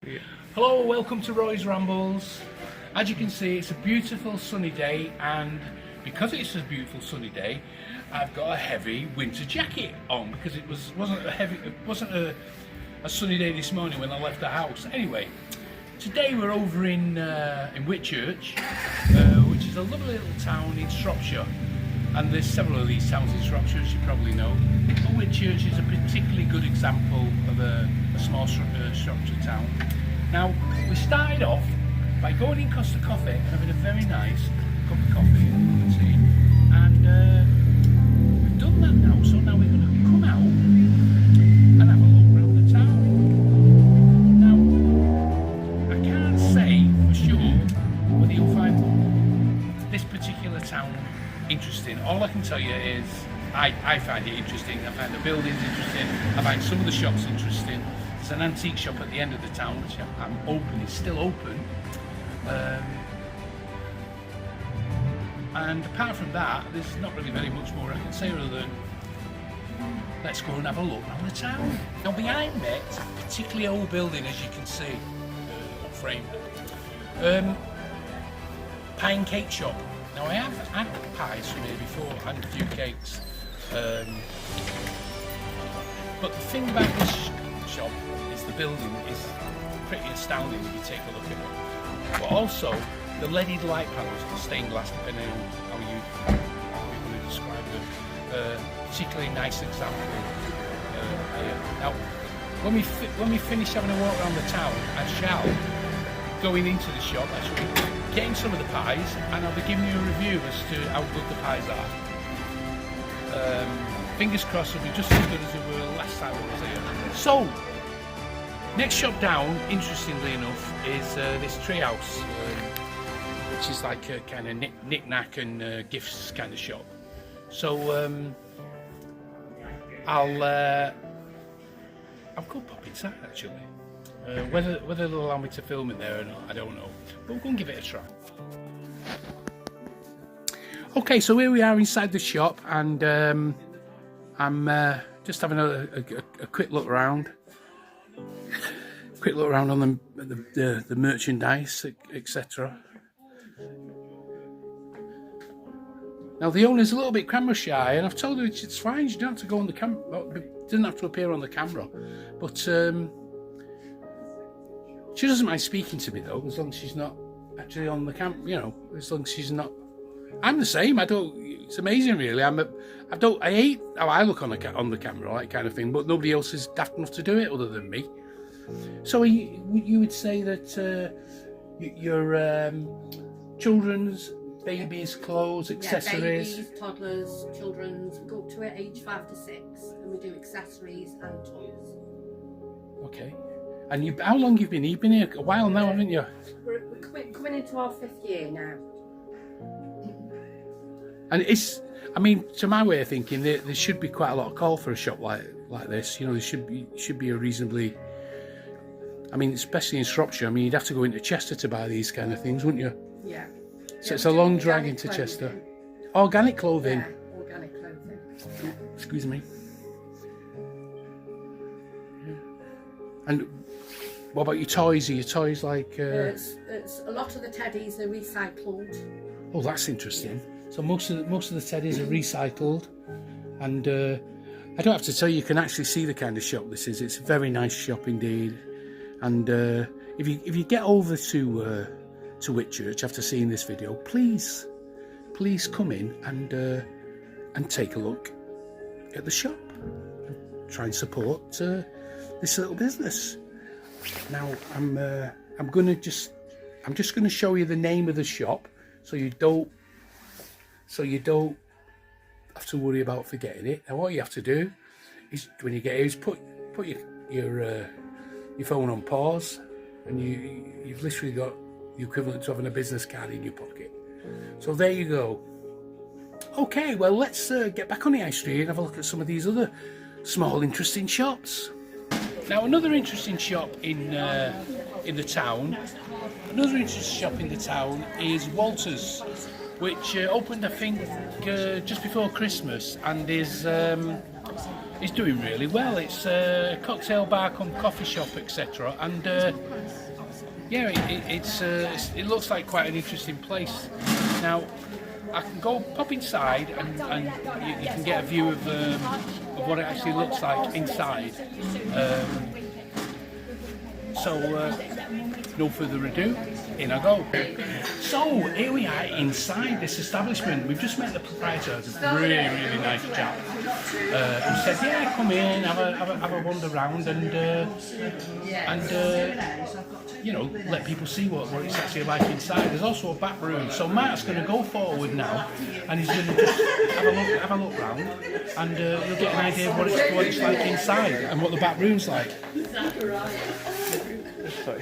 Yeah. Hello, welcome to Roy's Rambles. As you can see, it's a beautiful sunny day, and because it's a beautiful sunny day, I've got a heavy winter jacket on because it wasn't a sunny day this morning when I left the house. Anyway, today we're over in Whitchurch, which is a lovely little town in Shropshire, and there's several of these towns in Shropshire, as you probably know. But Whitchurch is a particularly good example of a small Shropshire town. Now, we started off by going in Costa Coffee and having a very nice cup of coffee and tea, and we've done that now, so now we're going to come out and have a look around the town. Now, I can't say for sure whether you'll find this particular town interesting. All I can tell you is I find it interesting. I find the buildings interesting. I find some of the shops interesting. There's an antique shop at the end of the town which is still open. And apart from that, there's not really very much more I can say other than let's go and have a look around the town. Now behind me, it's a particularly old building, as you can see, up framed. Pie and cake shop. Now I have had pies from here before and a few cakes. But the thing about this shop is the building is pretty astounding if you take a look at it. But also the leaded light panels, the stained glass, depending on how you want to describe them, particularly nice example here. Now, when we finish having a walk around the town, I shall going into the shop, actually getting some of the pies, and I'll be giving you a review as to how good the pies are. Fingers crossed it'll be just as good as they were last time I was here. So, next shop down, interestingly enough, is this treehouse, which is like a kind of knick-knack and gifts kind of shop. So I'll go pop inside actually. Whether they'll allow me to film in there or not, I don't know. But we'll go and give it a try. Okay, so here we are inside the shop, and I'm just having a quick look around. Quick look around on the merchandise, etc. Now the owner's a little bit camera shy, and I've told her it's fine. She doesn't have to go on the camera. Doesn't have to appear on the camera, but she doesn't mind speaking to me though, as long as she's not actually on the camera. You know, as long as she's not. I'm the same. I don't. It's amazing, really. I hate how I look on the camera, that kind of thing. But nobody else is daft enough to do it other than me. So you would say that your children's, babies, clothes, accessories. Yeah, babies, toddlers, children's. We go up to age 5 to 6, and we do accessories and toys. Okay. And how long you've been? You've been here a while now, haven't you? We're coming into our 5th year now. And it's, I mean, to my way of thinking, there should be quite a lot of call for a shop like this. You know, there should be a reasonably. I mean, especially in Shropshire. I mean, you'd have to go into Chester to buy these kind of things, wouldn't you? Yeah. So it's a long drag into Chester. Organic clothing. Yeah, organic clothing. Yeah. Excuse me. And what about your toys? Are your toys like? It's a lot of the teddies are recycled. Oh, that's interesting. So most of the teddies are recycled, and I don't have to tell you, you can actually see the kind of shop this is. It's a very nice shop indeed. And if you get over to Whitchurch after seeing this video, please come in and take a look at the shop and try and support this little business. Now I'm just going to show you the name of the shop, so you don't have to worry about forgetting it. Now what you have to do is, when you get here, is put your phone on pause, and you've literally got the equivalent to having a business card in your pocket. So there you go. Okay, well, let's get back on the high street and have a look at some of these other small interesting shops. Now another interesting shop in the town. Another interesting shop in the town is Walter's, which opened, I think, just before Christmas, and is It's doing really well. It's a cocktail bar, come coffee shop, etc. And yeah, it looks like quite an interesting place. Now, I can go pop inside and you can get a view of what it actually looks like inside. So, no further ado, in I go. So, here we are inside this establishment. We've just met the proprietor, a really, really nice chap, who said, yeah, come in, have a wander around and you know, let people see what it's actually like inside. There's also a back room. So Mark's going to go forward now and he's going to just have a look round and you'll get an idea of what it's like inside and what the back room's like. Sorry.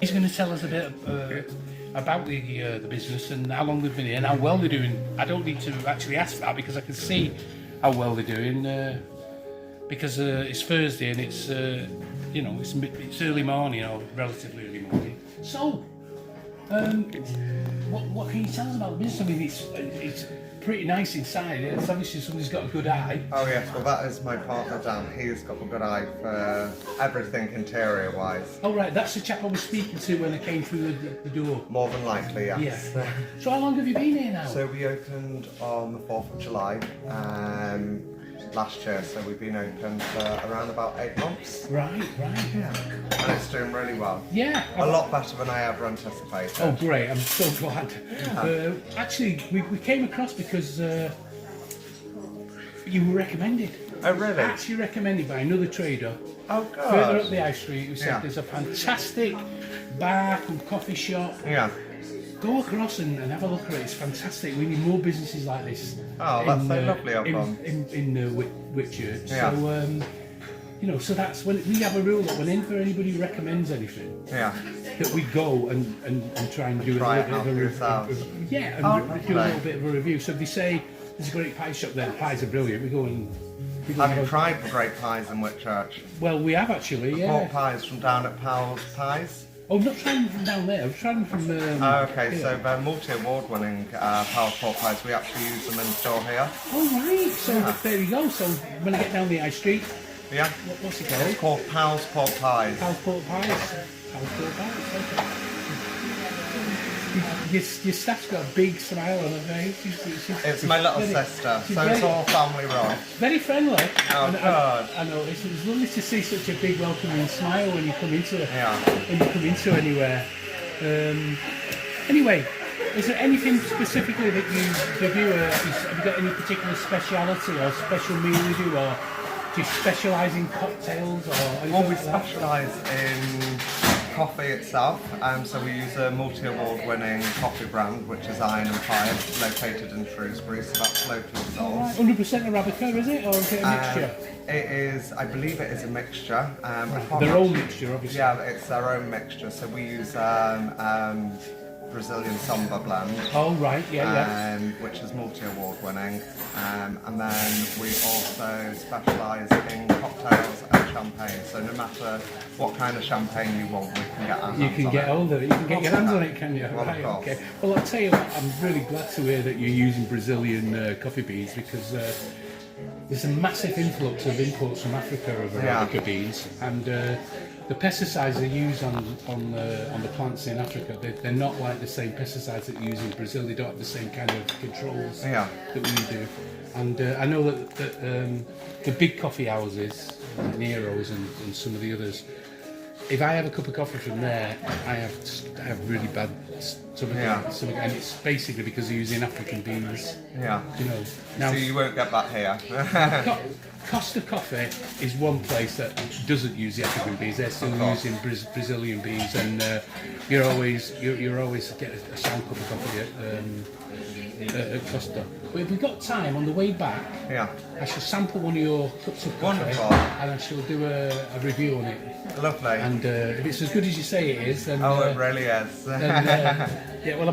He's going to tell us a bit about the business and how long they've been here and how well they're doing. I don't need to actually ask that because I can see how well they're doing because it's Thursday and it's you know it's early morning or relatively early morning. So, what can you tell us about the business? I mean, it's pretty nice inside. It's obviously somebody's got a good eye. Oh yes, well that is my partner Dan. He's got a good eye for everything interior wise. Oh right, that's the chap I was speaking to when I came through the door. More than likely, yes. Yeah. So how long have you been here now? So we opened on the 4th of July last year, so we've been open for around about 8 months. Right. Yeah. And it's doing really well. Yeah. A lot better than I ever anticipated. Oh great, I'm so glad. Yeah. Actually, we came across because you were recommended. Oh really? Actually recommended by another trader. Oh good. Further up the high street who said Yeah. there's a fantastic bar and coffee shop. Yeah. Go across and have a look at it. It's fantastic. We need more businesses like this. Oh, that's so lovely of them. In Whitchurch. Yeah. So, you know, so that's when we have a rule that whenever anybody recommends anything, Yeah. that we go and try and do Try a it little out bit for of yourselves. yeah, and Oh, do a lovely. little bit of a review. So if they say there's a great pie shop there, the pies are brilliant, we go and Have you tried the great pies in Whitchurch? Well, we have actually, Pork yeah. pies from down at Powell's Pies? Oh, I'm not trying them from down there. I'm trying them from. Oh, okay, here. so they're multi-award winning Powell's pork pies. We actually use them in store here. Oh right, so there you go. So when I get down the high street, Yeah. what's it It's called? called Powell's pork pies. How's pork pies? How's pork pies? Okay. Your staff's got a big smile on her face. It's my little very- sister, she's so it's all family run. very friendly. Oh, And good. I know it's lovely to see such a big welcoming smile when you come into Yeah. when you come into anywhere. Anyway, is there anything specifically that you do? Have you got any particular speciality or special meal you do, or do you specialise in cocktails or? anything Well, we like that? specialise in coffee itself, so we use a multi-award winning coffee brand, which is Iron and Fire, located in Shrewsbury, so that's locally sold. 100% Arabica, is it, or is it a mixture? It is, I believe it is a mixture. I can't Their own actually- mixture, obviously. Yeah, it's their own mixture, so we use Brazilian Samba blend. Oh right, yeah. Which is multi-award winning, and then we also specialise in cocktails and champagne. So no matter what kind of champagne you want, we can get our hands You can on get it. hold of it. You can get your hands on it, can you? Well, of Right, course. okay. Well, I'll tell you what. I'm really glad to hear that you're using Brazilian coffee beans because there's a massive influx of imports from Africa of Arabica beans, and the pesticides they use on the plants in Africa, they're not like the same pesticides that you use in Brazil. They don't have the same kind of controls that we do. And I know that the big coffee houses, like Nero's and some of the others, if I have a cup of coffee from there, I have really bad stomach, and it's basically because they're using African beans. Yeah. You know. Now, So you won't get that here. Costa Coffee is one place that doesn't use the African beans. They're still using Brazilian beans, and you're always get a sound cup of coffee at Costa. But if we've got time on the way back, I shall sample one of your cups of coffee, and I shall do a review on it. Lovely. And if it's as good as you say it is, then it really is. yeah. Well,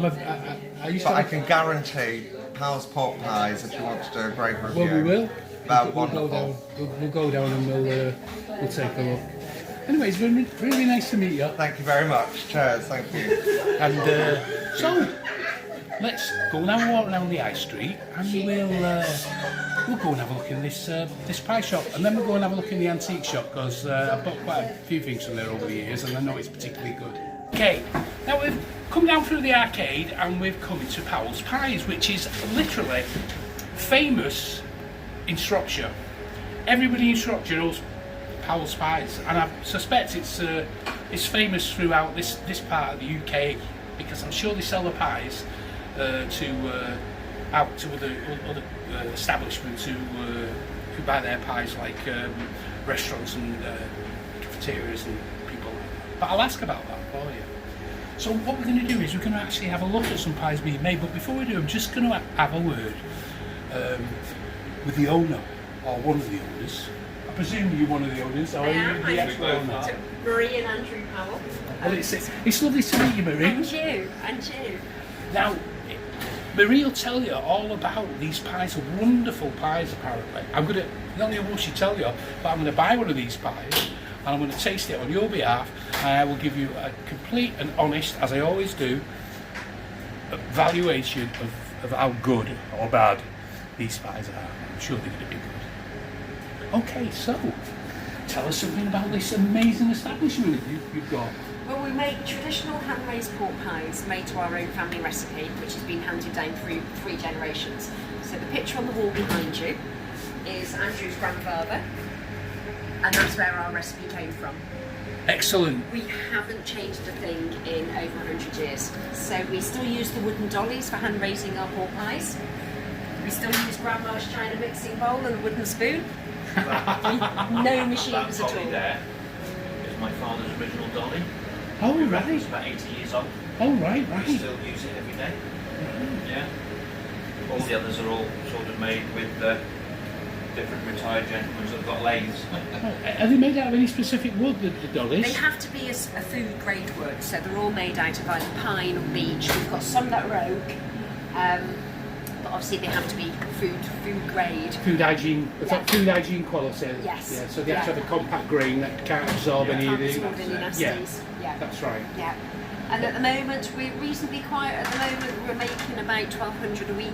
I used to. But I can guarantee Pal's pork pies if you want to do a great review. Well, we will. We'll go down and we'll take a look. Anyway, it's been really nice to meet you. Thank you very much. Cheers. Thank you. And so let's go now and walk around the high street, and we'll go and have a look in this pie shop, and then we'll go and have a look in the antique shop because I've bought quite a few things from there over the years, and I know it's particularly good. Okay, now we've come down through the arcade and we've come into Powell's Pies, which is literally famous in Shropshire. Everybody in Shropshire knows Powell's Pies, and I suspect it's famous throughout this part of the UK because I'm sure they sell the pies out to other establishments who buy their pies, like restaurants and cafeterias and people. But I'll ask about that for you. So what we're going to do is we're going to actually have a look at some pies being made, but before we do, I'm just going to have a word with the owner, or one of the owners. I presume you're one of the owners, or are you the actual owner? Marie and Andrew Powell. Well, it's lovely to meet you, Marie. And you. Now, Marie will tell you all about these pies, wonderful pies apparently. I'm going to, not only will she tell you, but I'm going to buy one of these pies and I'm going to taste it on your behalf, and I will give you a complete and honest, as I always do, evaluation of how good or bad these pies are. I'm sure they're going to be good. Okay, so tell us something about this amazing establishment you've got. Well, we make traditional hand-raised pork pies made to our own family recipe, which has been handed down through 3 generations. So the picture on the wall behind you is Andrew's grandfather, and that's where our recipe came from. Excellent. We haven't changed a thing in over 100 years. So we still use the wooden dollies for hand-raising our pork pies. We still use Grandma's China mixing bowl and a wooden spoon. No machines at all. There is my father's original dolly. Oh, right. It's about 80 years old. Oh, right. We still use it every day. Yeah. All the others are all sort of made with different retired gentlemen that have got lathes. Are they made out of any specific wood, the dollies? They have to be a food grade wood, so they're all made out of either pine or beech. We've got some that are oak, but obviously they have to be food grade. Food hygiene, Yeah. food hygiene quality. Yes. Yeah, so they have to have a compact grain that can't absorb any of the... Can't absorb any nasties. Yeah. That's right. Yeah. And at the moment, we're reasonably quiet. At the moment, we're making about 1,200 a week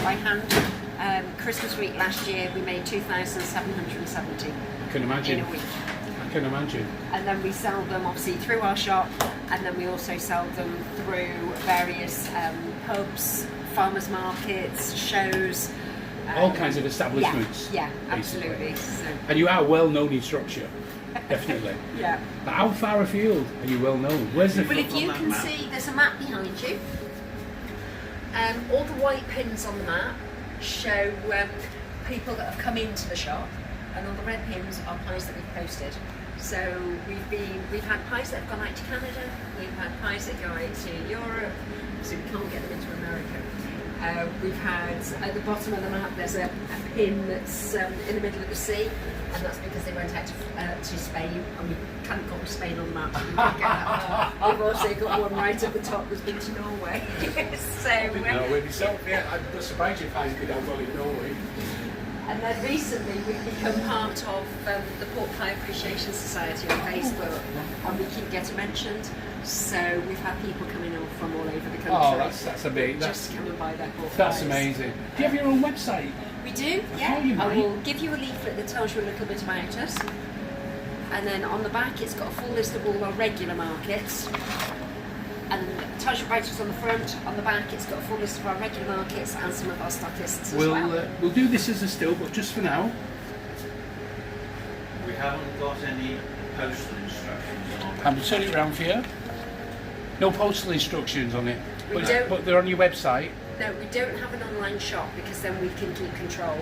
by hand. Christmas week last year, we made 2,770 I can imagine. in a week. I can imagine. And then we sell them obviously through our shop, and then we also sell them through various pubs, farmers markets, shows. All kinds of establishments. Yeah, basically. absolutely. So, And you are well known in Shropshire, definitely. yeah. But how far afield are you well known? Where's the... Well, if you can see, there's a map behind you. All the white pins on the map show people that have come into the shop, and all the red pins are pies that we've posted. So we've had pies that have gone out to Canada, we've had pies that go out to Europe, so we can't get them into America. We've had, at the bottom of the map, there's a pin that's in the middle of the sea, and that's because they went out to Spain, and we hadn't got Spain on the map, so we didn't get that one. We've also got one right at the top that's been to Norway. No, with yourself, yeah, I'm surprised you find it out well in Norway. And then recently we've become part of the Pork Pie Appreciation Society on Facebook, and we keep getting mentioned. So we've had people coming in from all over the country. Oh, that's amazing. Just come and buy their pork That's pies. amazing. Do you have your own website? We do, Oh, yeah. you I might. will give you a leaflet that tells you a little bit about us. And then on the back it's got a full list of all our regular markets. And it tells you about us on the front. On the back it's got a full list of our regular markets and some of our stockists as well. We'll do this as a still, but just for now. We haven't got any postal instructions on I'm going to turn it around for you. No postal instructions on it, We don't. but they're on your website. No, we don't have an online shop because then we can keep control.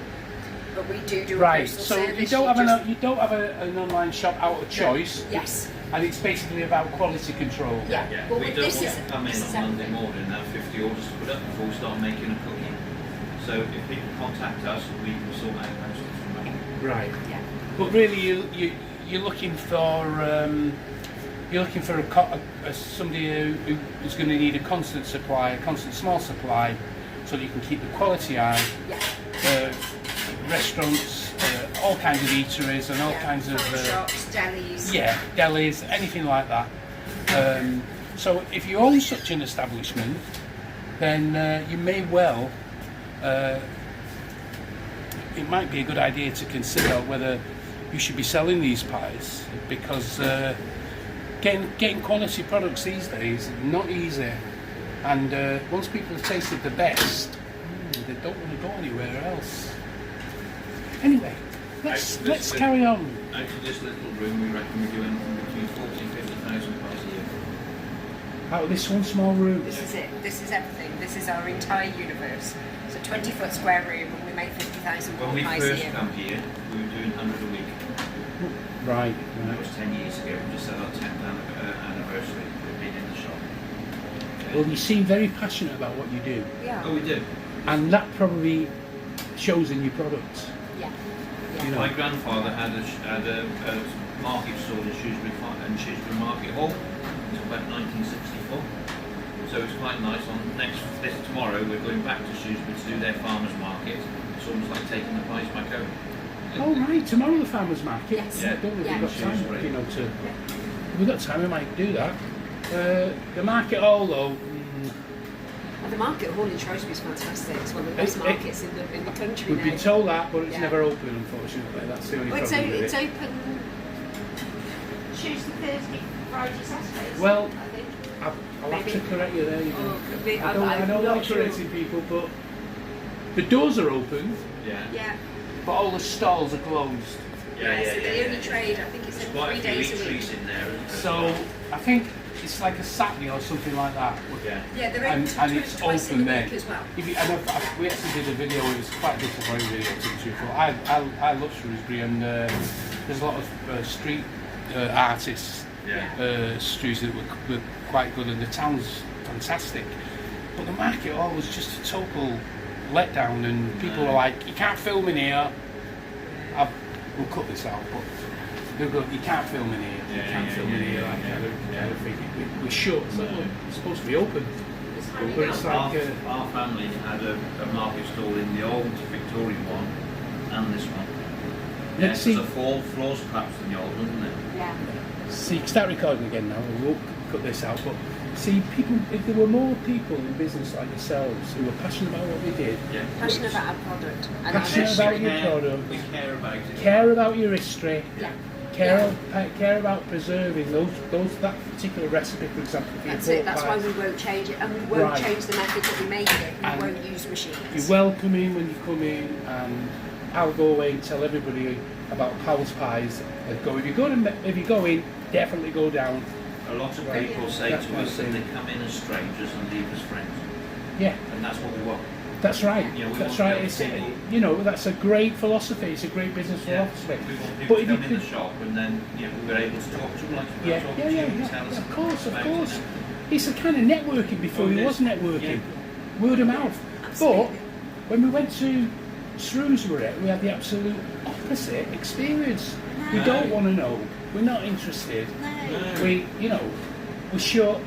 But we do a Right, postal so service. you don't have an online shop out of choice, Yes. and it's basically about quality control. Yeah. Yeah, Well, we don't this want is- to come in this on is Monday everything. morning and have 50 orders to put up before we start making a cookie. So if people contact us, we can sort out postage from them. Right. Yeah. But really, you're looking for somebody who's going to need a constant supply, a constant small supply, so that you can keep the quality high. Yeah. Restaurants, all kinds of eateries, and all kinds of Farm shops, delis. delis, anything like that. So if you own such an establishment, then you may well. It might be a good idea to consider whether you should be selling these pies, because getting quality products these days is not easy, and once people have tasted the best, they don't want to go anywhere else. Anyway, let's carry on. Out of this little room, we reckon we do anything between 40,000 and 50,000 pies a year. Out of this one small room. This is it. This is everything. This is our entire universe. It's a 20-foot square room, and we make 50,000 When we pies a first year. come here, we were doing 100 a week. Right. That was 10 years ago. We just had our 10th anniversary of being in the shop. Well, you seem very passionate about what you do, Yeah. Oh, we do. and that probably shows in your products. Yeah. You know. My grandfather had a market stall in Shrewsbury Market Hall until about 1964. So it's quite nice. Tomorrow we're going back to Shrewsbury to do their farmers market. It's almost like taking the pies back home. Oh right, tomorrow the farmers market. Yes. Yeah. Don't we? Yeah. We've got time, Tuesday. you know, we've got time. We might do that. The market hall, though. Well, the market hall in Shrewsbury is fantastic. It's one of the best It- markets in the country We've now. been told that, but it's Yeah. never open, unfortunately. That's the only Well, it's, problem with it's it. open Tuesday, Thursday, Friday, Saturday. Well, I think. I'll have to Maybe. correct you there. You know. Oh, could be. I don't I'm like not sure. correcting people, but the doors are open, Yeah. Yeah. but all the stalls are closed. So they only trade, I think it's There's in quite 3 a few days a week. eateries in there. isn't there? So I think it's like a Saturday or something like that. Yeah. Yeah, they're open And it's twice open in the then. week as well. We actually did a video. It was quite a disappointing video, to be truthful. I love Shrewsbury, and there's a lot of street artists, Yeah. Shrewsbury that were quite good, and the town's fantastic. But the market hall was just a total letdown, and people were like, "You can't film in here." We'll cut this out, but they'll go, "You can't film in here. You Yeah, can't yeah, film in yeah, here." yeah, Like, yeah, kind of thing. We're shut. So No. it's supposed to be open. But it's Our, like, our family had a market stall in the old Victorian one and this one. Yeah, Let's there's see. a floors collapsed in the old one, isn't it? Yeah. See, you can start recording again now. We won't cut this out. But see, people. If there were more people in business like yourselves who were passionate about what they did, Yeah. Passionate about our product. And Passionate our- about your product. We care about it. care about your history, Yeah. care about preserving that particular recipe, for example. For That's your it. pork That's why pies. we won't change it, and we won't Right. change the method that we make it. We And won't use machines. You're welcoming when you come in, and I'll go away and tell everybody about Powell's Pies. If you go in, definitely go down. A lot of Right. people say That's to what us that I'm they saying. come in as strangers and leave as friends, Yeah, and that's what we want. that's right. You know, we That's want right. to It's, help people. you know, that's a great philosophy. It's a great business Yeah. philosophy. We want people But to if you come in could, the shop and then we're able to talk to them like we're yeah, talking yeah, to you yeah, and yeah, tell us of course, about of it. course. It's a kind of networking before Oh, it it was is. networking. Yeah. Word of mouth. Absolutely. But when we went to Shrewsbury, we had the absolute opposite experience. We No. don't want to know. We're not interested. No. No. We're short.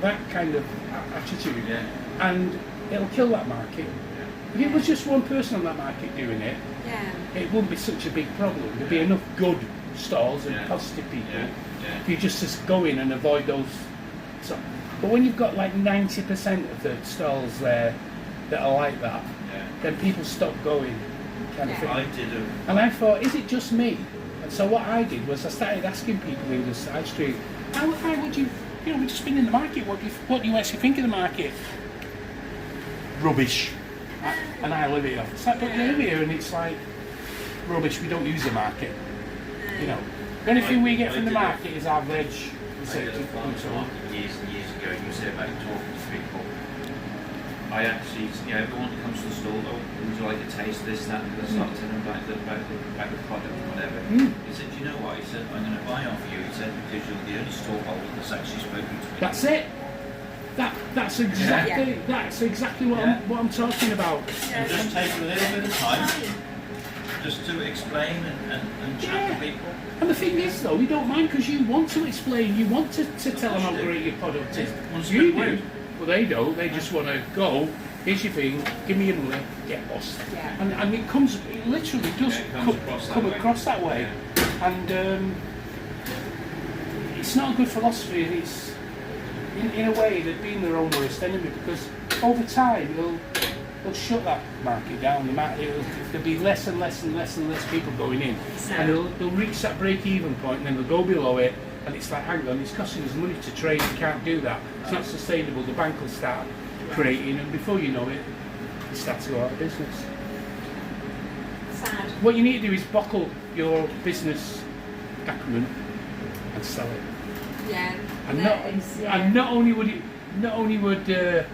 That kind of attitude, Yeah. and it'll kill that market. If it was just one person on that market doing it, Yeah. it wouldn't be such a big problem. There'd be enough good stalls and Yeah. positive people. Yeah. Yeah. If you just go in and avoid those. But when you've got like 90% of the stalls there that are like that, Yeah. then people stop going, kind of Yeah. thing. I did a And I thought, is it just me? And so what I did was I started asking people in the side street, how would you, we've just been in the market, what do you actually think of the market? Rubbish. And I live here. It's like, but you live here and it's like, rubbish, we don't use the market. You know, anything we get from the market is our veg. I did a farmer's market years and years ago. You say about talking to people. I actually, everyone that comes to the store, oh, would you like to taste this, that, and they'll start telling them about the product, whatever. He said, you know what? He said, I'm going to buy off you. He said, because you're the only store holder that's actually spoken to me. That's it. That's exactly what I'm talking about. And just take a little bit of time, just to explain and chat to people. And the thing is, though, we don't mind because you want to explain, you want to tell them how great your product is. You do. Well, they don't. They just want to go. Here's your thing. Give me your money. Get lost. Yeah. And it literally does come across that way. Yeah. And it's not a good philosophy. And it's in a way they've been their own worst enemy because over time they'll shut that market down. There'll be less and less people going in, and they'll reach that break-even point, and then they'll go below it. And it's like, hang on, it's costing us money to trade, we can't do that. It's not sustainable, the bank will start creating, and before you know it, you start to go out of business. Sad. What you need to do is buckle your business acumen and sell it. Yeah. And not only would it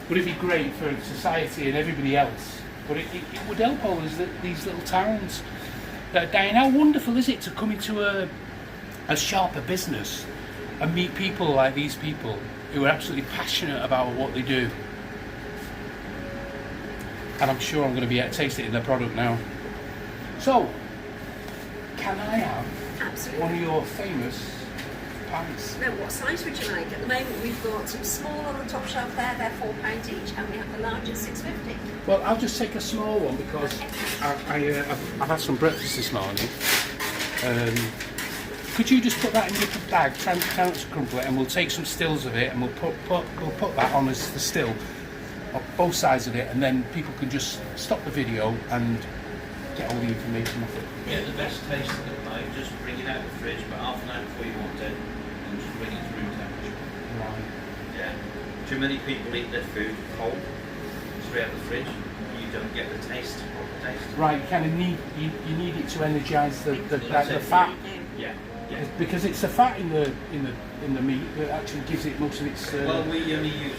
be great for society and everybody else, but it would help all these little towns that are dying. How wonderful is it to come into a sharper business and meet people like these people who are absolutely passionate about what they do. And I'm sure I'm going to be able to taste it in their product now. So, can I have one of your famous pies? Now, what size would you like? At the moment, we've got some small on the top shelf there. They're £4 each, and we have the largest, £6.50. Well, I'll just take a small one because I've had some breakfast this morning. Could you just put that in your bag, try not to crumple it, and we'll take some stills of it, and we'll put that on as the still, on both sides of it, and then people can just stop the video and get all the information off it. Yeah, the best taste of the pie, just bring it out of the fridge, but half an hour before you want it, and just bring it to room temperature. Right. Yeah. Too many people eat their food cold, straight out of the fridge. You don't get the taste, proper taste. Right, you kind of need it to energise the fat. Yeah. Yeah. Because it's the fat in the meat that actually gives it most of its. Well, we only use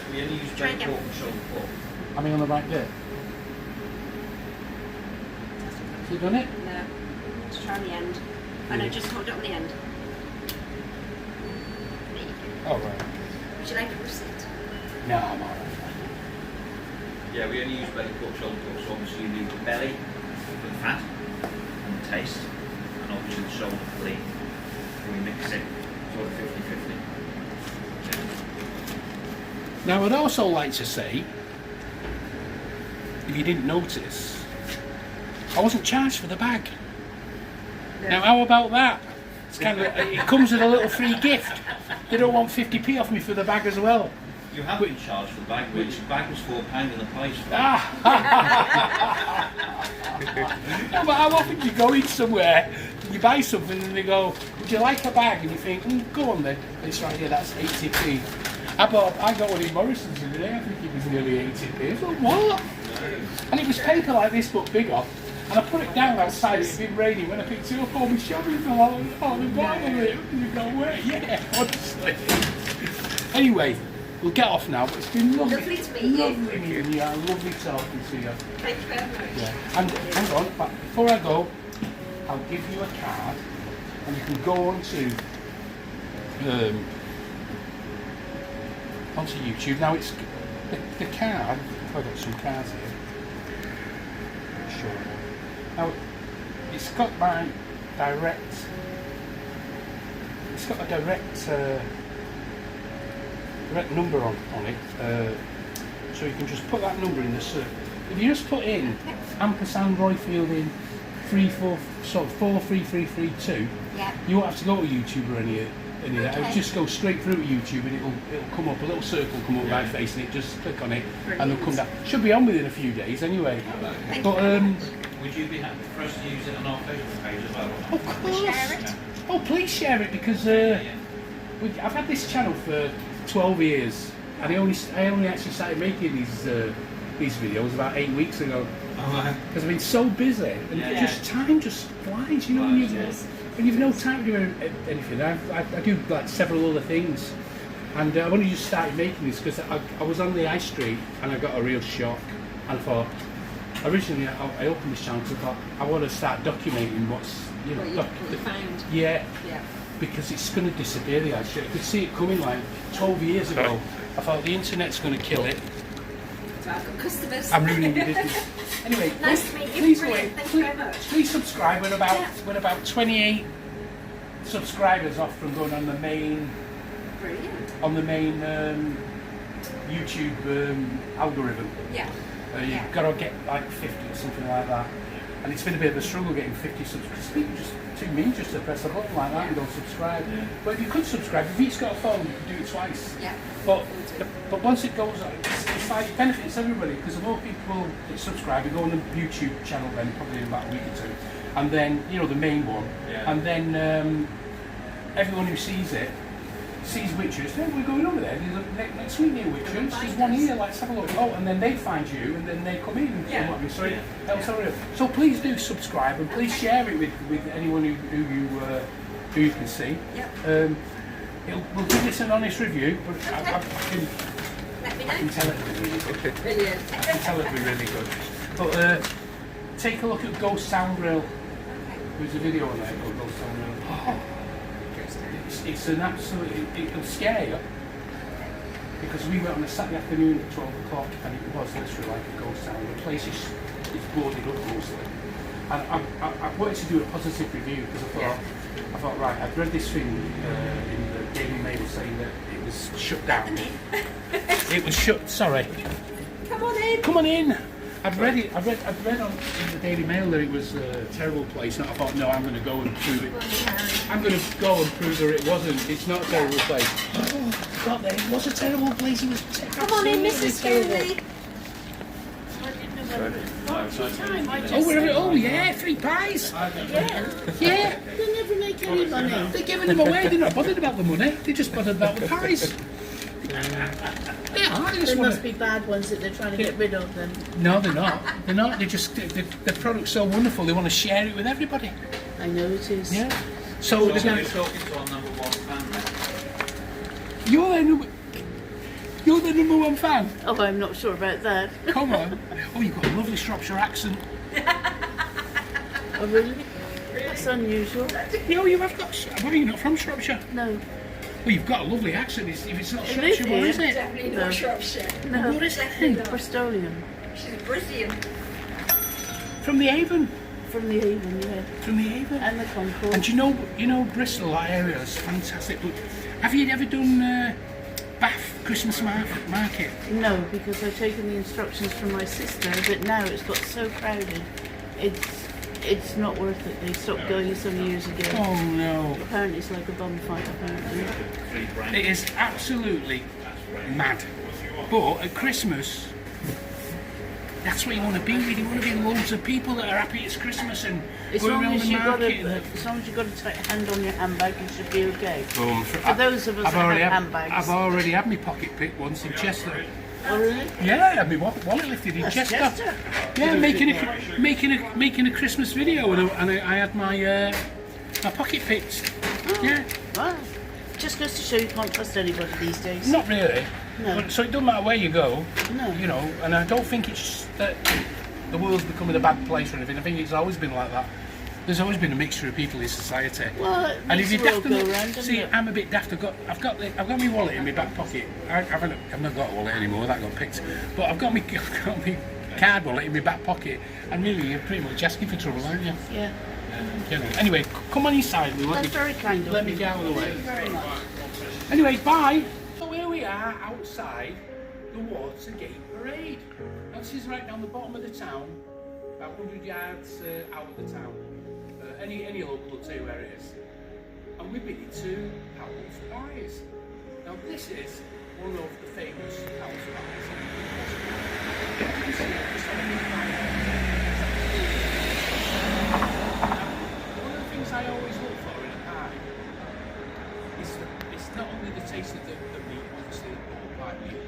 baked pork and shoulder pork. Am I on the right bit? Have you done it? No. Just try the end. Oh no, just hold it on the end. There you go. Oh right. Would you like a receipt? No, I'm alright. Yeah, we only use baked pork, shoulder pork, so obviously you need the belly for the fat and the taste, and obviously the shoulder for the. We mix it sort of 50-50. Now, I'd also like to say, if you didn't notice, I wasn't charged for the bag. No. Now, how about that? It's kind of it comes with a little free gift. They don't want 50p off me for the bag as well. You have been charged for the bag, which the bag was £4 and the price for No, but how often do you go in somewhere, you buy something and they go, would you like a bag? And you think, go on then. And it's right here, that's 80p. I got one in Morrison's the other day, I think it was nearly 80p. I thought, what? And it was paper like this but bigger. And I put it down outside, it had been raining. When I picked it up, all my shopping fell out on the bottom of it. And you go, where? Yeah, honestly. Anyway, we'll get off now, but it's been lovely. Lovely to meet you. Lovely meeting you, and lovely talking to you. Thank you very much. Yeah. And hang on, but before I go, I'll give you a card, and you can go onto YouTube. Now it's the card. I've got some cards here. Sure. Now it's got my direct. It's got a direct number on it, so you can just put that number in the search. If you just put in ampersand Roy Fielding 43332, Yeah. you won't have to go to YouTube or any of that. It'll just go straight through to YouTube and it'll come up, a little circle will come up my face, and it just click on it and it'll come down. Should be on within a few days anyway. But would you be happy for us to use it on our Facebook page as well? of course. Share it. Oh, please share it because I've had this channel for 12 years, and I only actually started making these videos about 8 weeks ago because I've been so busy, and time just flies, you know. When when you've no time to do anything, I do like several other things. And I've only just started making this because I was on the high street and I got a real shock. And I thought, originally I opened this channel because I thought I want to start documenting what's, you know, What you found. yeah, Yeah. because it's going to disappear, the high street. I could see it coming like 12 years ago. I thought the internet's going to kill it. So I've got customers. I'm ruining your business. Anyway, Nice to meet you. please Brilliant. Thank you very much. Please subscribe. We're about 28 subscribers off from going on the main Brilliant. YouTube algorithm. Yeah. You've got to get like 50 or something like that. And it's been a bit of a struggle getting 50 subscribers. People just too mean just to press a button like that and go subscribe. But if you could subscribe, if you've got a phone, you can do it twice. Yeah. But once it goes on, it's like it benefits everybody because the more people that subscribe, you go on the YouTube channel then probably in about a week or two, and then you know the main one, and then everyone who sees it sees Witchers. Hey, we're going over there. Next week near Witchers. There's one here. Let's have a look. Oh, and then they find you, and then they come in. And Yeah. what so it helps everyone. So please do subscribe and please share it with anyone who you can see. Yep. We'll give this an honest review, but I can. Let me I can know. tell it'll be really good. Brilliant. I can tell it'll be really good. But take a look at Ghost Sound Grill. There's a video on there called Ghost Sound Grill. It's an absolute. It'll scare you because we went on a Saturday afternoon at 12 o'clock and it was literally like a ghost town. The place is boarded up mostly. And I wanted to do a positive review because I thought right, I'd read this thing in the Daily Mail saying that it was shut down. It was shut. Sorry. Come on in. Come on in. I'd read on in the Daily Mail that it was a terrible place, and I thought, no, I'm going to go and prove it. I'm going to go and prove that it wasn't. It's not a terrible place. Oh, God, it was a terrible place. It was Come on in, Mrs. Scully. Oh, yeah, 3 pies. Yeah. They never make any money. They're giving them away. They're not bothered about the money. They're just bothered about the pies. Yeah, There must be bad ones that they're trying to get rid of then. No, they're not. They're not. They're just the product's so wonderful. They want to share it with everybody. I know it is. Yeah. So So you're there's talking to our number one fan. you're the number one fan. Oh, I'm not sure about that. Come on. Oh, you've got a lovely Shropshire accent. Oh, really? That's unusual. No, you have got. Why are you not from Shropshire? No. Well, you've got a lovely accent. If it's not I live Shropshire, what here. is it? Definitely No. not Shropshire. No. What is it? Bristolian. She's a Brazilian. From the Avon. From the Avon, yeah. From the Avon. And the Concord. And you know Bristol, that area is fantastic. But have you ever done Bath Christmas market? No, because I've taken the instructions from my sister, but now it's got so crowded. It's not worth it. They stopped going some years ago. Oh no. Apparently it's like a bum fight, apparently. It is absolutely mad. But at Christmas, that's what you want to be with. You want to be loads of people that are happy it's Christmas and As going long around as the you've got market. a tight hand on your handbag, you should be okay. For those of us that have handbags. I've already had my pocket picked once in Chester. Oh, really? Yeah, I had my wallet lifted in That's Chester. Chester. Yeah, making a Christmas video, and I had my pocket picked. Yeah, Wow. Just goes to show you can't trust anybody these days. not really. No. But, so it doesn't matter where you go. No. You know, and I don't think it's that the world's becoming a bad place or anything. I think it's always been like that. There's always been a mixture of people in society. Well, it And if makes you the world daft go enough- round, doesn't see, it? I'm a bit daft. I've got my wallet in my back pocket. I've not got a wallet anymore. That got picked. But I've got my card wallet in my back pocket. And really, you're pretty much asking for trouble, aren't you? Yeah. You know. Anyway, come on inside. That's very kind of Let me you. get out of the way. Very much. Anyway, bye. So here we are outside the Watergate Parade. Now this is right down the bottom of the town, about 100 yards out of the town. Any local will tell you where it is. And we've been to Howell's Pies. Now this is one of the famous Howell's Pies. You can see it just on the pie. One of the things I always look for in a pie is it's not only the taste of the meat, obviously, all pie meat,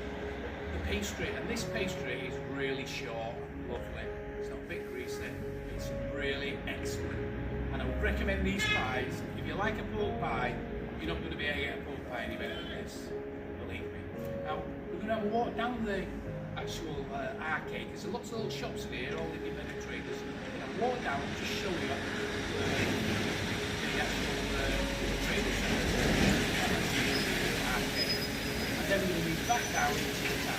the pastry, and this pastry is really short and lovely. It's not a bit greasy. It's really excellent. And and I would recommend these pies. If you like a pork pie, you're not going to be able to get a pork pie any better than this, believe me. Now, we're going to have a walk down the actual arcade. There's lots of little shops in here, all independent traders. And I'll walk down and just show you the actual trader centre, arcade. And then we're going to move back down into the town.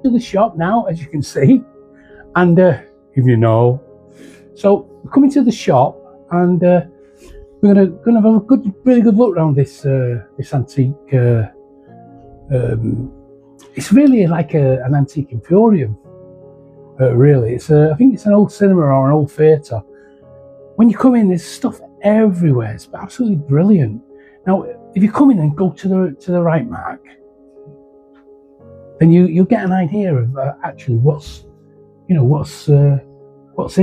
To the shop now, as you can see, and if you know, so we're coming to the shop, and we're gonna have a really good look around this this antique. It's really like an antique emporium. Really, I think it's an old cinema or an old theatre. When you come in, there's stuff everywhere. It's absolutely brilliant. Now, if you come in and go to the right mark, then you'll get an idea of actually what's in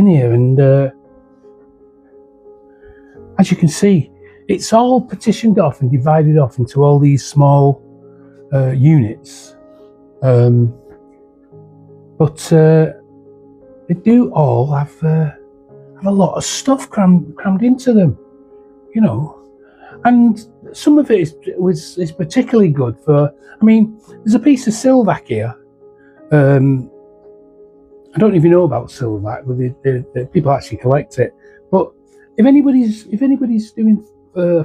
here. And as you can see, it's all partitioned off and divided off into all these small units, but they do all have a lot of stuff crammed into them, you know. And some of it is particularly good for. I mean, there's a piece of Silvac here. I don't even know about Silvac, but the people actually collect it. But if anybody's doing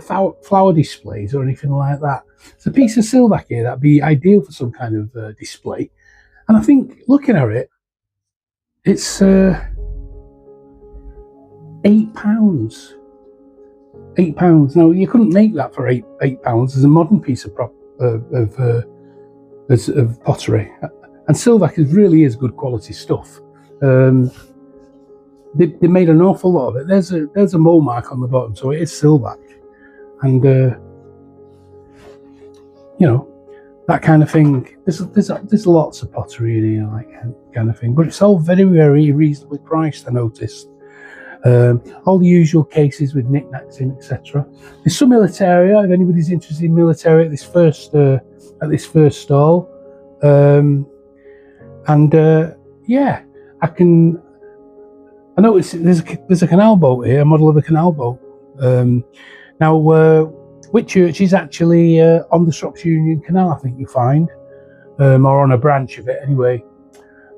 flower displays or anything like that, there's a piece of Silvac here that'd be ideal for some kind of display. And I think looking at it, it's £8. £8. Now you couldn't make that for £8 as a modern piece of pottery, and Silvac really is good quality stuff. They made an awful lot of it. There's a mole mark on the bottom, so it is Silvac, and you know, that kind of thing. There's lots of pottery in here, like kind of thing, but it's all very, very reasonably priced, I noticed. All the usual cases with knickknacks in, etc. There's some militaria, if anybody's interested in militaria, at this first stall. Yeah, I noticed there's a canal boat here, a model of a canal boat. Now, Whitchurch is actually on the Shropshire Union Canal, I think you find, or on a branch of it anyway.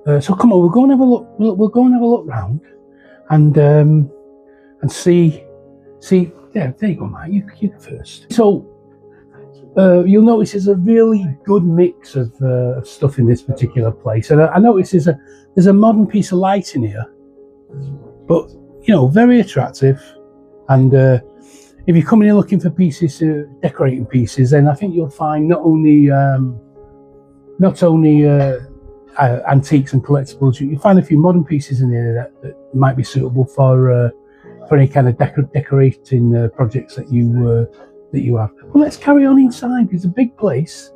So come on, we'll go and have a look. We'll go and have a look round, and see. Yeah, there you go, Mike. You go first. So you'll notice there's a really good mix of stuff in this particular place, and I notice there's a modern piece of lighting here, but you know, very attractive. And if you're coming in looking for pieces, decorating pieces, then I think you'll find not only antiques and collectibles, you'll find a few modern pieces in here that might be suitable for any kind of decorating projects that you have. Well, let's carry on inside. It's a big place.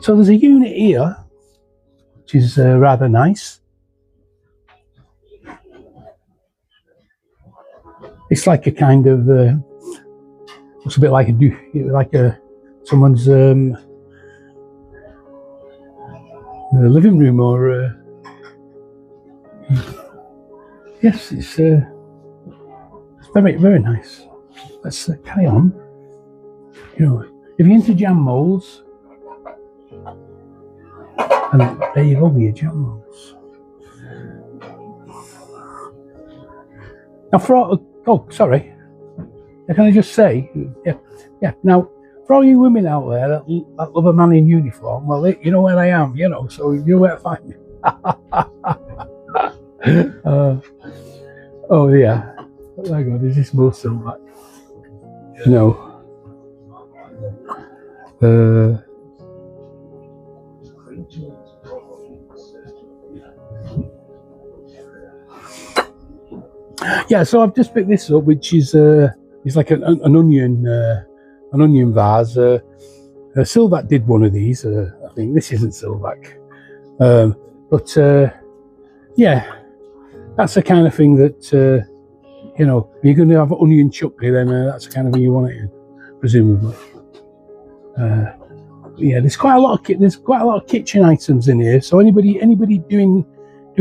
So there's a unit here, which is rather nice. It's like a kind of looks a bit like someone's living room, or yes, it's very, very nice. Let's carry on. You know, if you're into jam molds, and there you go with your jam molds. Now, oh, sorry. Can I just say, yeah. Now, for all you women out there that love a man in uniform, well, you know where I am, you know, so you know where to find me. Oh yeah. Oh my God, is this more silver? No. Yeah, so I've just picked this up, which is like an onion vase. Silvac did one of these. I think this isn't Silvac, but yeah, that's the kind of thing that you know. You're going to have onion chuckley, then that's the kind of thing you want it in, presumably. Yeah, there's quite a lot of kitchen items in here. So anybody doing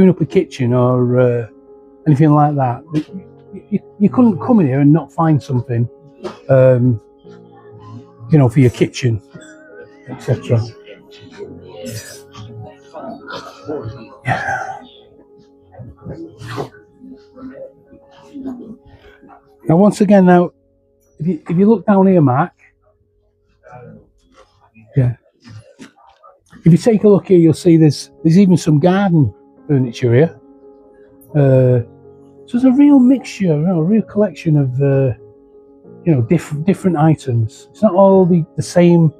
up a kitchen or anything like that, you couldn't come in here and not find something, you know, for your kitchen, etc. Yeah. Now, once again, now, if you look down here, Mark, yeah. If you take a look here, you'll see there's even some garden furniture here. So there's a real mixture, a real collection of you know, different items. It's not all the same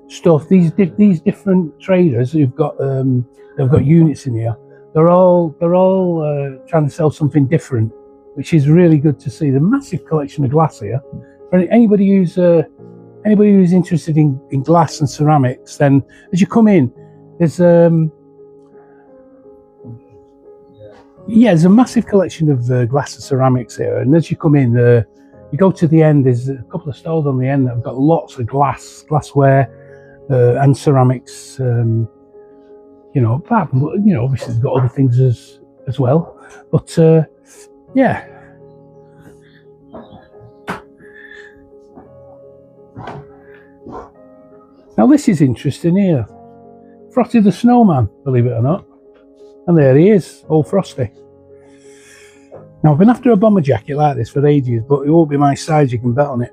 stuff. These different traders who've got they've got units in here. They're all trying to sell something different, which is really good to see. The massive collection of glass here. For anybody who's interested in glass and ceramics, then as you come in, there's there's a massive collection of glass and ceramics here. And as you come in, you go to the end. There's a couple of stalls on the end that have got lots of glassware and ceramics. You know, apart from, you know, obviously they've got other things as well. But yeah. Now this is interesting here. Frosty the Snowman, believe it or not. And there he is, all frosty. Now I've been after a bomber jacket like this for ages, but it won't be my size, you can bet on it.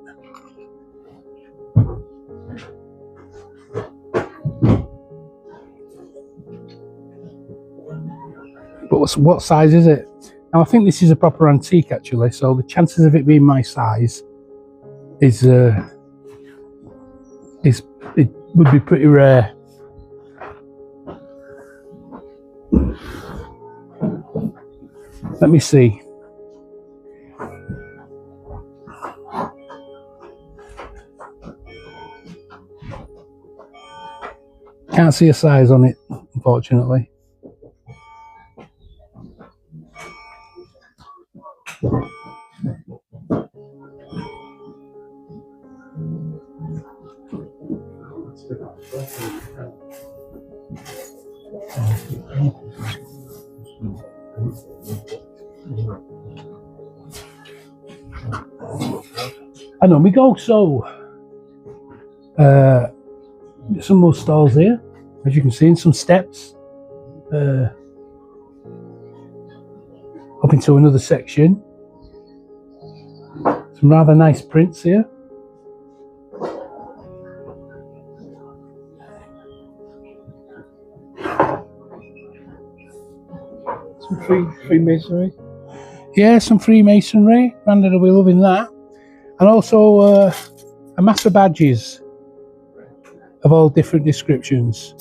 But what size is it? Now I think this is a proper antique actually, so the chances of it being my size it would be pretty rare. Let me see. Can't see a size on it, unfortunately. And on we go. So some more stalls here, as you can see, and some steps up into another section. Some rather nice prints here. Some Freemasonry. Yeah, some Freemasonry. Brandon will be loving that. And also a mass of badges of all different descriptions.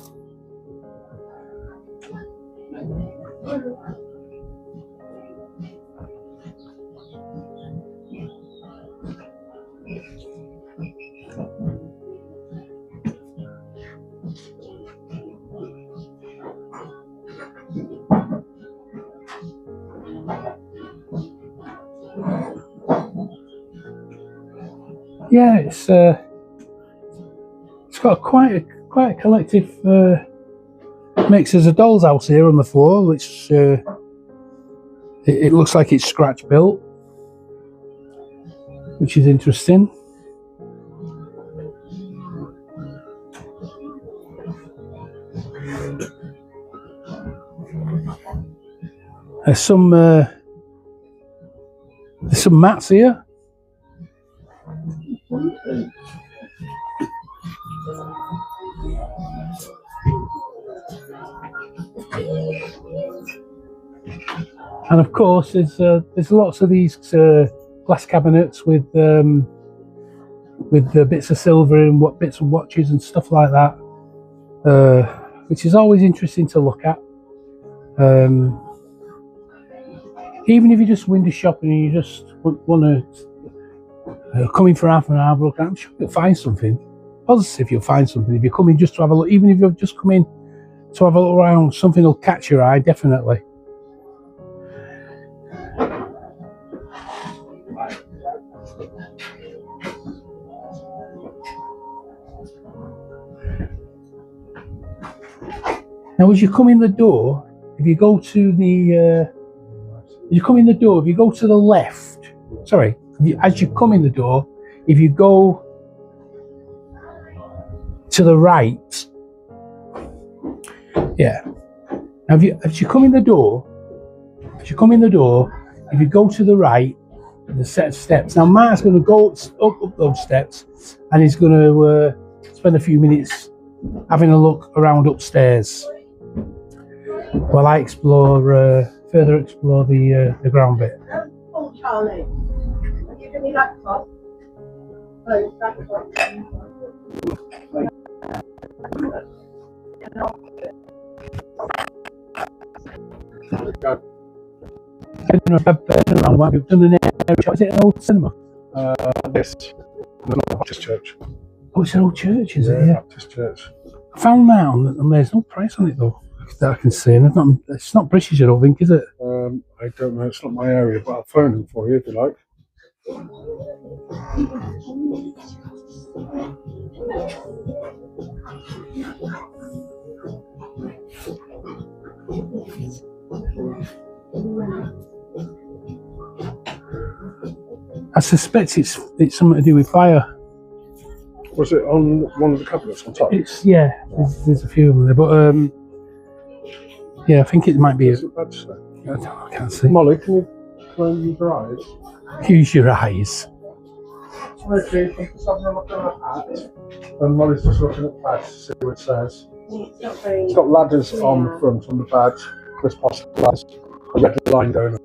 Yeah, it's got quite a collective mix. There's a doll's house here on the floor, which it looks like it's scratch built, which is interesting. There's some mats here. And of course, there's lots of these glass cabinets with bits of silver and bits of watches and stuff like that, which is always interesting to look at. Even if you're just window shopping and you just want to come in for half an hour look, I'm sure you'll find something positive. You'll find something if you're coming just to have a look. Even if you've just come in to have a look around, something will catch your eye, definitely. Now, as you come in the door, if you go to the left, sorry, as you come in the door, if you go to the right, yeah. Now, as you come in the door, if you go to the right, there's a set of steps. Now, Mark's going to go up those steps, and he's going to spend a few minutes having a look around upstairs while I further explore the ground bit. Oh, Charlie, have you got your laptop? Oh, laptop. We've done an area. Is it an old cinema? Yes. No, Baptist Church. Oh, it's an old church, is it? Yeah. Baptist Church. I found that and there's no price on it though that I can see, and it's not British, I don't think, is it? I don't know. It's not my area, but I'll phone them for you if you like. I suspect it's something to do with fire. Was it on one of the cabinets on top? There's a few of them there, but yeah, I think it might be. Is it bad to say? I can't see. Molly, can you close your eyes? Use your eyes. Okay, just having a look at that hat. And Molly's just looking at the badge to see what it says. It's got ladders on the front on the badge. Chris Post ladders. A red line going on.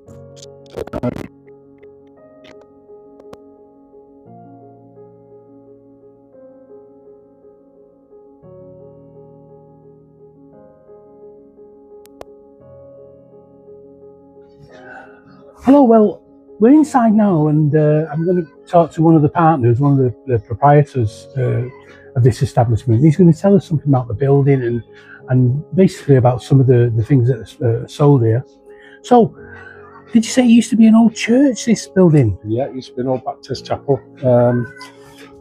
Hello, well, we're inside now, and I'm going to talk to one of the partners, one of the proprietors of this establishment. He's going to tell us something about the building and basically about some of the things that are sold here. So, did you say it used to be an old church, this building? Yeah, it used to be an old Baptist chapel.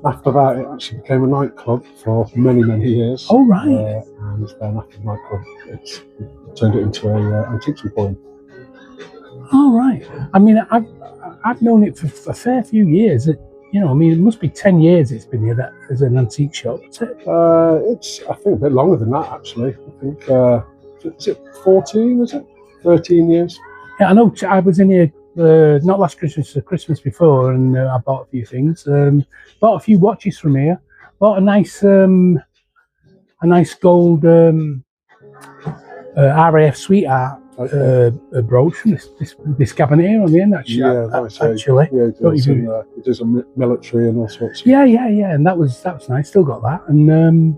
After that, it actually became a nightclub for many, many years. Oh, right. And then after the nightclub, it's turned it into an antiques emporium. Oh, right. I mean, I've known it for a fair few years. It must be 10 years it's been here as an antique shop, is it? It's, I think, a bit longer than that, actually. I think, is it 14, was it? 13 years? Yeah, I know. I was in here not last Christmas, the Christmas before, and I bought a few things. Bought a few watches from here. Bought a nice gold RAF Sweetheart brooch from this cabinet here on the end. Actually, it is a military and all sorts. Yeah, and that was nice. Still got that, and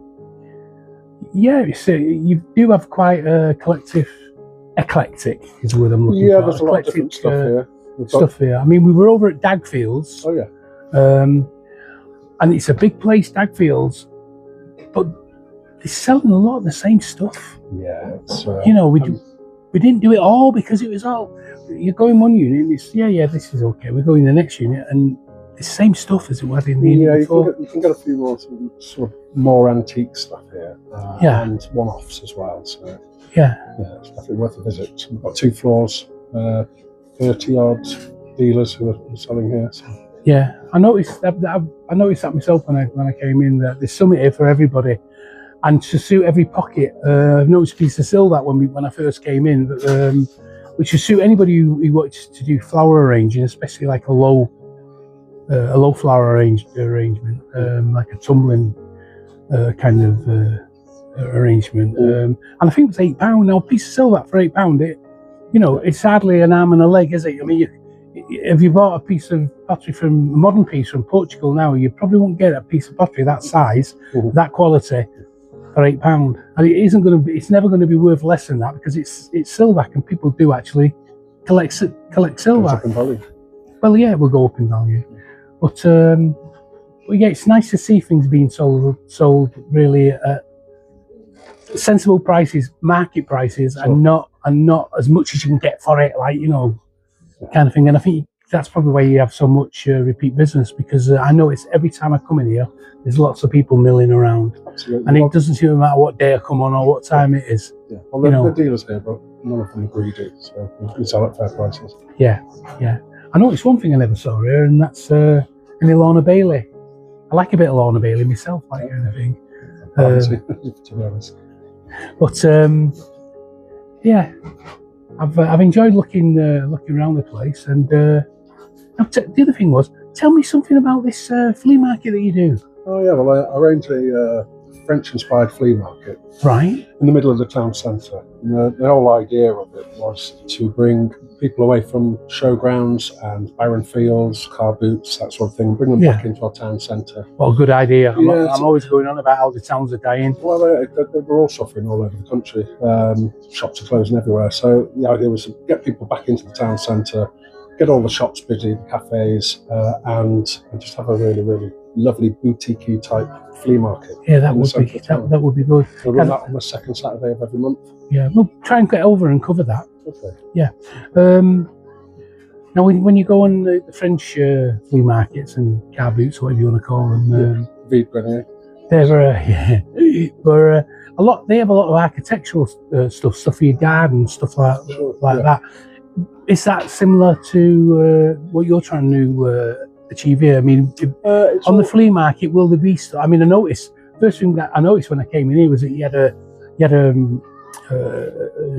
you do have quite a eclectic is the word I'm looking for. Yeah, there's a lot of different stuff here. I mean, we were over at Dagfields. Oh yeah. And it's a big place, Dagfields, but they're selling a lot of the same stuff. Yeah, it's, we didn't do it all because it was all, you go in one unit and it's, this is okay. We go in the next unit and it's the same stuff as it was in the unit before. You can get a few more sort of more antique stuff here. And one-offs as well. So it's definitely worth a visit. We've got 2 floors, 30-odd dealers who are selling here. So. Yeah, I noticed that myself when I came in, that there's something here for everybody. And to suit every pocket, I've noticed a piece of silver that when I first came in, but which would suit anybody who wants to do flower arranging, especially like a low flower arrangement, like a tumbling kind of arrangement. And I think it's £8 now. A piece of silver for £8. It's hardly an arm and a leg, is it? I mean, if you bought a piece of pottery a modern piece from Portugal now, you probably won't get a piece of pottery that size, that quality, for £8. And it's never going to be worth less than that, because it's silver, and people do actually collect silver. Up in value. Well, yeah, it will go up in value, but yeah, it's nice to see things being sold really at sensible prices, market prices, and not as much as you can get for it, like, kind of thing. And I think that's probably why you have so much repeat business, because I notice every time I come in here, there's lots of people milling around. Absolutely. And it doesn't seem to matter what day I come on or what time it is. Yeah, well, the dealers here, but none of them are greedy, so we sell at fair prices. Yeah. I noticed one thing I never saw here, and that's any Lorna Bailey. I like a bit of Lorna Bailey myself, like anything. To be honest. But yeah, I've enjoyed looking around the place. And the other thing was, tell me something about this flea market that you do. Oh yeah, well, I arrange a French-inspired flea market, right, in the middle of the town centre. And the whole idea of it was to bring people away from showgrounds and barren fields, car boots, that sort of thing, bring them back into our town centre. Well, good idea. I'm always going on about how the towns are dying. Well, we're all suffering all over the country. Shops are closing everywhere. So the idea was to get people back into the town centre, get all the shops busy, the cafes, and just have a really, really lovely boutique-y type flea market. Yeah, that would be good. We'll run that on the second Saturday of every month. Yeah, we'll try and get over and cover that. Okay. Yeah. Now, when you go on the French flea markets and car boots, whatever you want to call them, Vide Grenier. They're a lot. They have a lot of architectural stuff for your garden, stuff like that. Is that similar to what you're trying to achieve here? I mean, on the flea market, will there be stuff? I mean, first thing that I noticed when I came in here was that you had a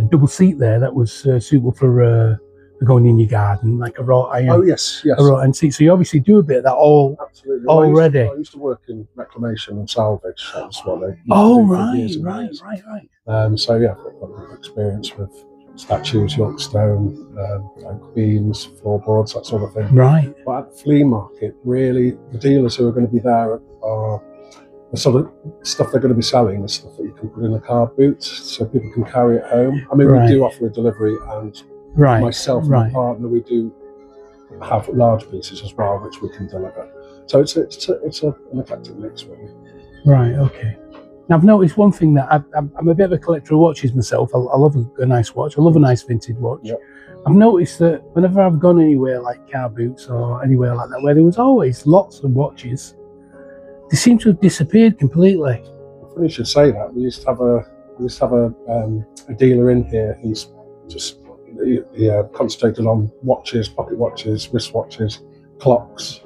double seat there that was suitable for going in your garden, like a wrought iron. Oh yes. A wrought iron seat. So you obviously do a bit of that Absolutely. already. I used to work in reclamation and salvage. That's what they right. So yeah, I've got a lot of experience with statues, York stone, oak beams, floorboards, that sort of thing. Right. But at the flea market, really, the dealers who are going to be there are the sort of stuff they're going to be selling, the stuff that you can put in a car boot so people can carry it home. I mean, we do offer a delivery, and myself and my partner, we do have large pieces as well, which we can deliver. So it's an eclectic mix, really. Right, okay. Now, I've noticed one thing that I'm a bit of a collector of watches myself. I love a nice watch. I love a nice vintage watch. Yep. I've noticed that whenever I've gone anywhere like car boots or anywhere like that, where there was always lots of watches, they seem to have disappeared completely. Funny you should say that. We used to have a dealer in here who's just concentrated on watches, pocket watches, wristwatches, clocks,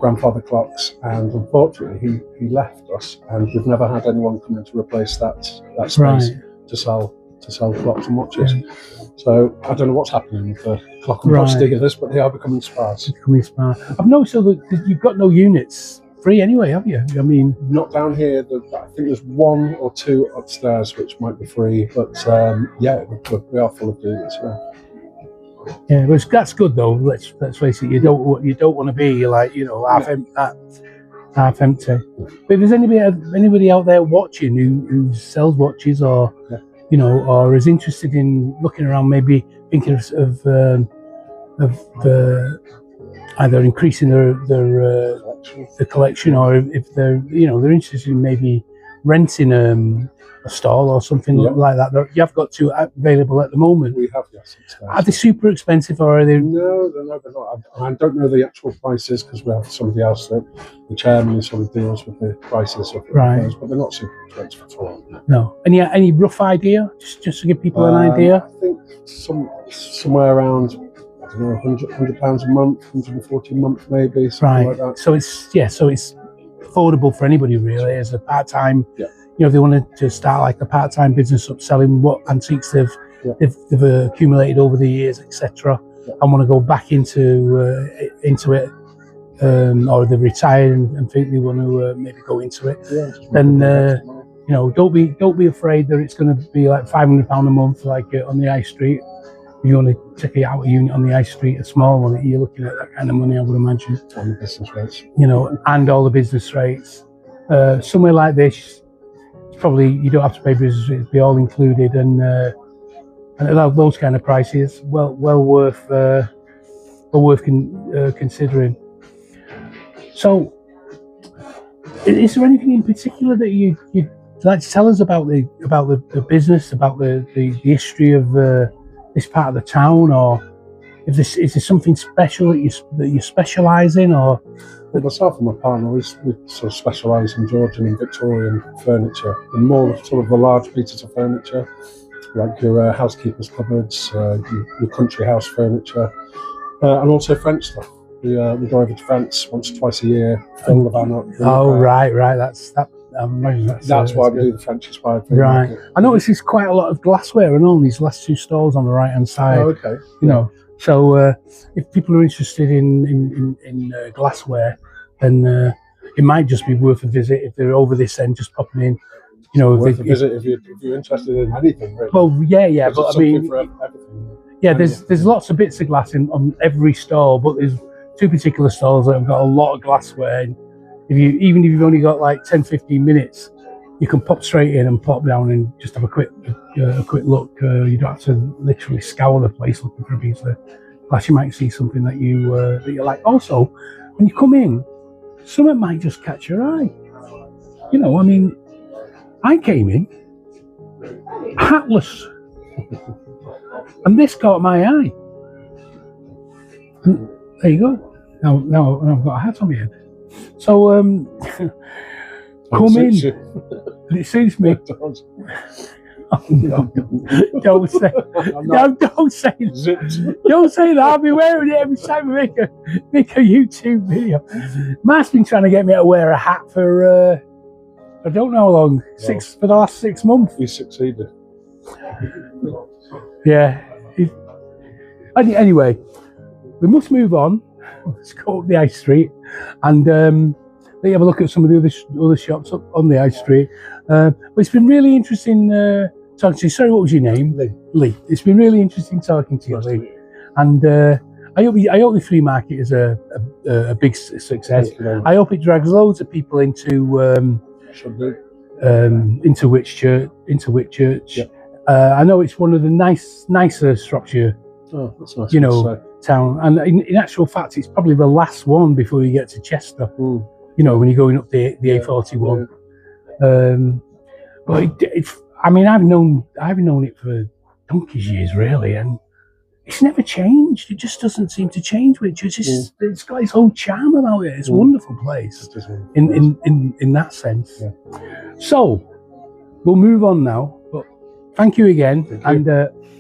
grandfather clocks, and unfortunately he left us, and we've never had anyone come in to replace that space to sell clocks and watches. Yeah. So I don't know what's happening with the clock and watch dealers, but they are becoming sparse. I've noticed that you've got no units free anyway, have you? I mean, not down here. I think there's one or two upstairs which might be free, but we are full of dealers. Yeah, but that's good though. Let's face it. You don't want to be like half empty. But if there's anybody out there watching who sells watches or or is interested in looking around, maybe thinking of either increasing their collection, or if they're interested in maybe renting a stall or something like that. You've got two available at the moment. We have, yes. Are they super expensive, or are they? No, they're not. I don't know the actual prices because we have somebody else that the chairman sort of deals with the prices of those, but they're not super expensive at all. No. Any rough idea, just to give people an idea? I think somewhere around, I don't know, £100 a month, 140 a month maybe, something like that. So it's affordable for anybody really as a part-time. If they wanted to start like a part-time business up selling what antiques they've they've accumulated over the years, etc., and want to go back into it, or they've retired and think they want to maybe go into it, then you know, don't be afraid that it's going to be like £500 a month, like on the high street. If you want to check out a unit on the high street, a small one, you're looking at that kind of money, I would imagine. On the business rates. You know, and all the business rates. Somewhere like this, probably you don't have to pay business rates, it'll be all included, and at those kind of prices, well worth considering. So, is there anything in particular that you'd like to tell us about the business, about the history of this part of the town, or is there something special that you specialise in, or? Well, myself and my partner, we sort of specialise in Georgian and Victorian furniture, and more sort of the large pieces of furniture, like your housekeeper's cupboards, your country house furniture, and also French stuff. We go over to France once or twice a year, fill the van up. Oh, right. That's why we do the French inspired thing. Right. I noticed there's quite a lot of glassware and all these last two stalls on the right hand side. Oh, okay. You know, so if people are interested in glassware, then it might just be worth a visit if they're over this end, just popping in. You know, worth a visit if you're interested in anything. Really. Well, yeah, but I mean, there's lots of bits of glass on every stall, but there's two particular stalls that have got a lot of glassware. And even if you've only got like 10-15 minutes, you can pop straight in and pop down and just have a quick look. You don't have to literally scour the place looking for a piece of glass. You might see something that you like. Also, when you come in, something might just catch your eye. You know, I mean, I came in hatless, and this caught my eye. And there you go. Now I've got a hat on my head. So come in. It suits me. Oh, no, don't say don't say that. I'll be wearing it every time I make a YouTube video. Matt's been trying to get me to wear a hat for I don't know how long, for the last 6 months. You succeeded. Yeah. Anyway, we must move on. Let's go up the high street and let you have a look at some of the other shops up on the high street. But it's been really interesting talking to you. Sorry, what was your name? Lee. It's been really interesting talking to you, Lee. And I hope the flea market is a big success. I hope it drags loads of people into Whitchurch. Yep. I know it's one of the nicer Shropshire, that's nice town, and in actual fact, it's probably the last one before you get to Chester. You know, when you're going up the A41. But I mean, I've known it for donkey's years, really, and it's never changed. It just doesn't seem to change. It's got its own charm about it. It's a wonderful place in that sense. Yeah. So we'll move on now. But thank you again, and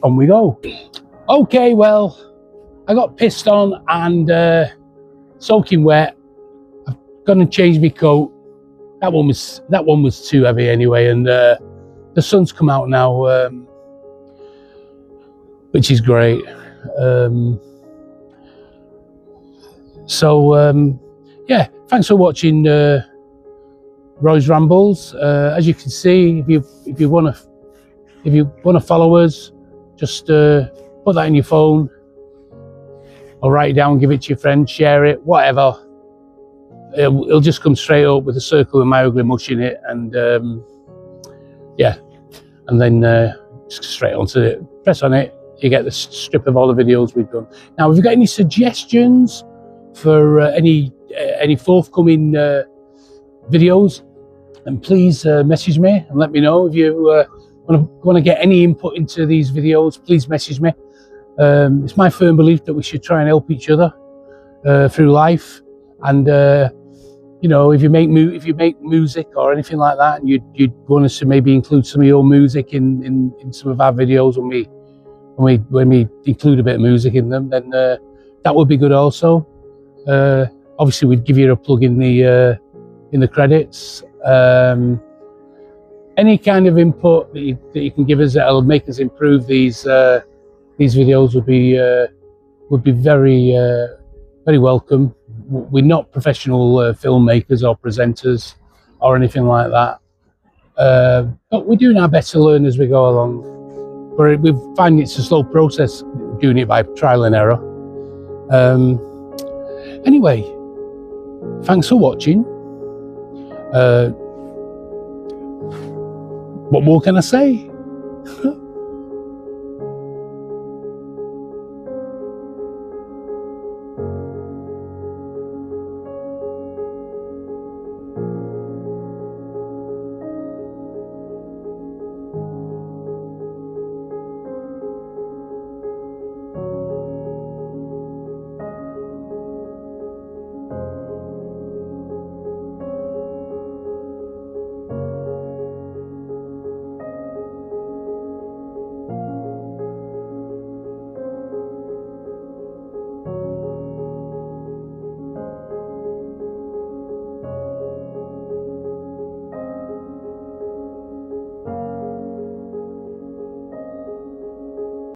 on we go. Okay, well, I got pissed on and soaking wet. I've gone and changed my coat. That one was too heavy anyway, and the sun's come out now, which is great. Yeah, thanks for watching Roy's Rambles. As you can see, if you want to follow us, just put that in your phone, or write it down, give it to your friend, share it, whatever. It'll just come straight up with a circle with my ugly mush in it, and yeah, and then just straight onto it. Press on it, you get the strip of all the videos we've done. Now, if you've got any suggestions for any forthcoming videos, then please message me and let me know. If you want to get any input into these videos, please message me. It's my firm belief that we should try and help each other through life, and you know, if you make music or anything like that, and you'd want us to maybe include some of your music in some of our videos when we include a bit of music in them, then that would be good also. Obviously, we'd give you a plug in the credits. any kind of input that you can give us that'll make us improve these videos would be very very welcome. We're not professional filmmakers or presenters or anything like that, but we're doing our best to learn as we go along. But we find it's a slow process doing it by trial and error. Anyway, thanks for watching. What more can I say?